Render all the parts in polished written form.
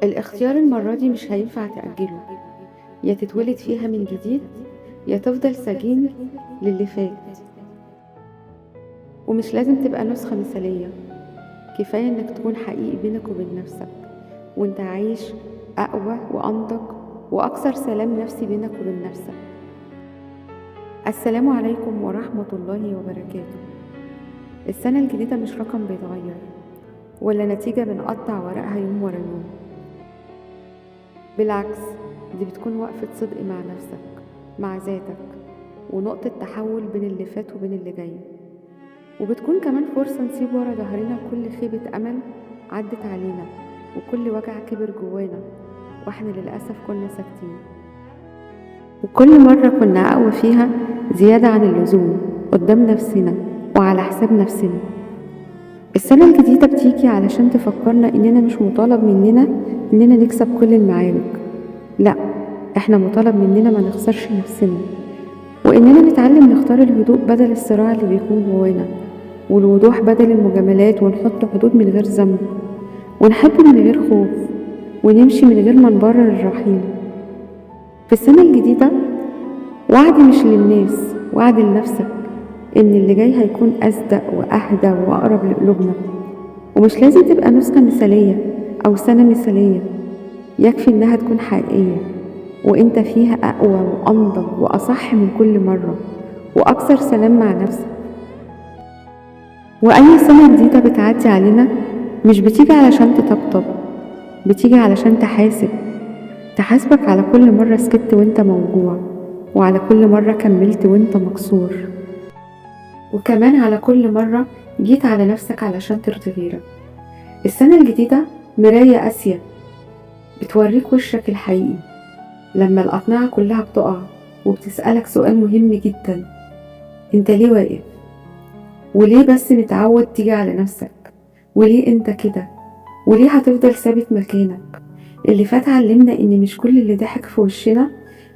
الاختيار المرة دي مش هينفع تأجله، يا تتولد فيها من جديد يا تفضل سجين للي فات. ومش لازم تبقى نسخة مثالية، كفاية انك تكون حقيقي بينك وبين نفسك وانت عايش أقوى وأنضج وأكثر سلام نفسي بينك وبين نفسك. السلام عليكم ورحمة الله وبركاته. السنة الجديدة مش رقم بيتغير ولا نتيجة بنقطع ورقها يوم ورا يوم، بالعكس دي بتكون وقفة صدق مع نفسك مع ذاتك ونقطة تحول بين اللي فات وبين اللي جاي، وبتكون كمان فرصة نسيب ورا ظهرنا كل خيبة أمل عدت علينا وكل وجع كبر جوانا واحنا للأسف كنا ساكتين، وكل مرة كنا أقوى فيها زيادة عن اللزوم قدام نفسنا وعلى حساب نفسنا. السنة الجديدة بتيجي علشان تفكرنا إننا مش مطالب مننا إننا نكسب كل المعارك، لا إحنا مطالب مننا ما نخسرش نفسنا، وإننا نتعلم نختار الهدوء بدل الصراع اللي بيكون جوانا، والوضوح بدل المجاملات، ونحط حدود من غير ذنب، ونحب من غير خوف، ونمشي من غير ما نبرر الرحيل. في السنة الجديدة وعد مش للناس، وعد لنفسك إن اللي جاي هيكون أصدق وأهدى وأقرب لقلوبنا، ومش لازم تبقى نسخة مثالية أو سنة مثالية، يكفي إنها تكون حقيقية وإنت فيها أقوى وأنضج وأصح من كل مرة وأكثر سلام مع نفسك. وأي سنة جديدة بتعدي علينا مش بتيجي علشان تطبطب، بتيجي علشان تحاسبك على كل مرة سكت وإنت موجوع، وعلى كل مرة كملت وإنت مكسور، وكمان على كل مرة جيت على نفسك علشان ترضي غيرك. السنة الجديدة مراية قاسية بتوريك وشك الحقيقي لما الأقنعة كلها بتقع وبتسألك سؤال مهم جدا: انت ليه واقف؟ وليه بس متعود تيجي على نفسك؟ وليه انت كده؟ وليه هتفضل ثابت مكانك؟ اللي فات علمنا ان مش كل اللي ضحك في وشنا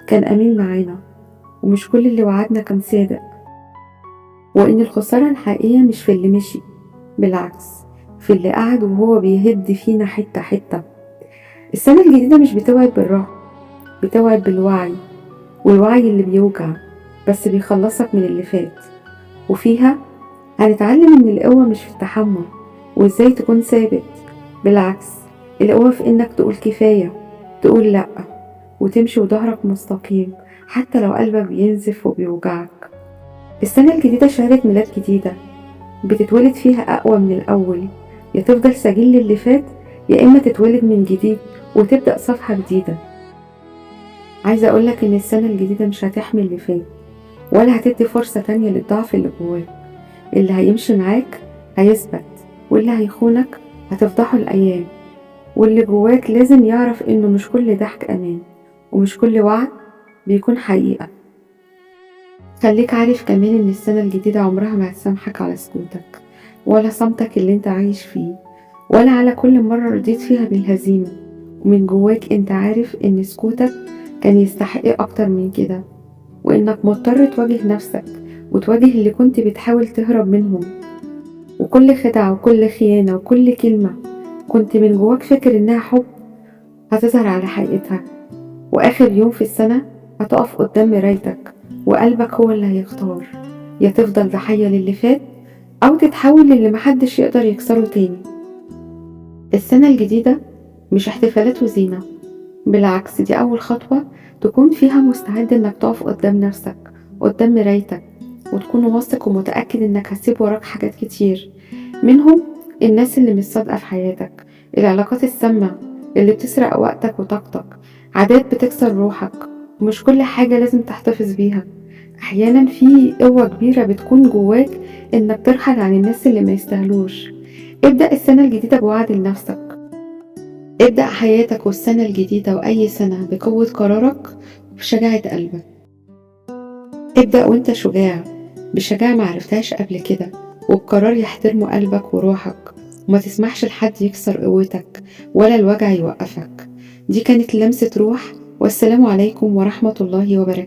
كان امين معانا، ومش كل اللي وعدنا كان صادق، وان الخسارة الحقيقية مش في اللي مشي، بالعكس في اللي قعد وهو بيهد فينا حتة حتة. السنة الجديدة مش بتوعد بالراحة، بتوعد بالوعي، والوعي اللي بيوجع بس بيخلصك من اللي فات، وفيها هنتعلم ان القوة مش في التحمل وازاي تكون ثابت، بالعكس القوة في انك تقول كفاية، تقول لأ، وتمشي وظهرك مستقيم حتى لو قلبك بينزف وبيوجعك. السنة الجديدة شهادة ميلاد جديدة بتتولد فيها أقوى من الأول، يا تفضل سجين للي فات يا إما تتولد من جديد وتبدأ صفحة جديدة. عايزة أقولك إن السنة الجديدة مش هتحمي اللي فات ولا هتدي فرصة تانية للضعف اللي جواك، اللي هيمشي معاك هيثبت، واللي هيخونك هتفضحه الأيام، واللي جواك لازم يعرف إنه مش كل ضحك أمان، ومش كل وعد بيكون حقيقة. خليك عارف كمان إن السنة الجديدة عمرها ما هتسامحك على سكوتك ولا صمتك اللي انت عايش فيه، ولا على كل مرة رضيت فيها بالهزيمة ومن جواك انت عارف إن سكوتك كان يستحق أكتر من كده، وإنك مضطر تواجه نفسك وتواجه اللي كنت بتحاول تهرب منهم، وكل خدعة وكل خيانة وكل كلمة كنت من جواك فاكر إنها حب هتظهر على حقيقتها. وآخر يوم في السنة هتقف قدام مرايتك وقلبك هو اللي هيختار، يا تفضل ضحية للي فات أو تتحول للي محدش يقدر يكسره تاني. السنة الجديدة مش احتفالات وزينة، بالعكس دي أول خطوة تكون فيها مستعد إنك تقف قدام نفسك قدام مرايتك وتكون واثق ومتأكد إنك هتسيب وراك حاجات كتير، منهم الناس اللي مش صادقة في حياتك، العلاقات السامة اللي بتسرق وقتك وطاقتك، عادات بتكسر روحك، ومش كل حاجة لازم تحتفظ بيها. أحيانا في قوة كبيرة بتكون جواك إنك ترحل عن الناس اللي ما يستاهلوش. ابدأ السنة الجديدة بوعد لنفسك، ابدأ حياتك والسنة الجديدة وأي سنة بقوة قرارك وبشجاعة قلبك. ابدأ وانت شجاع، بشجاعة معرفتهاش قبل كده، وبقرار يحترمه قلبك وروحك، وما تسمحش لحد يكسر قوتك ولا الوجع يوقفك. دي كانت لمسة روح، والسلام عليكم ورحمة الله وبركاته.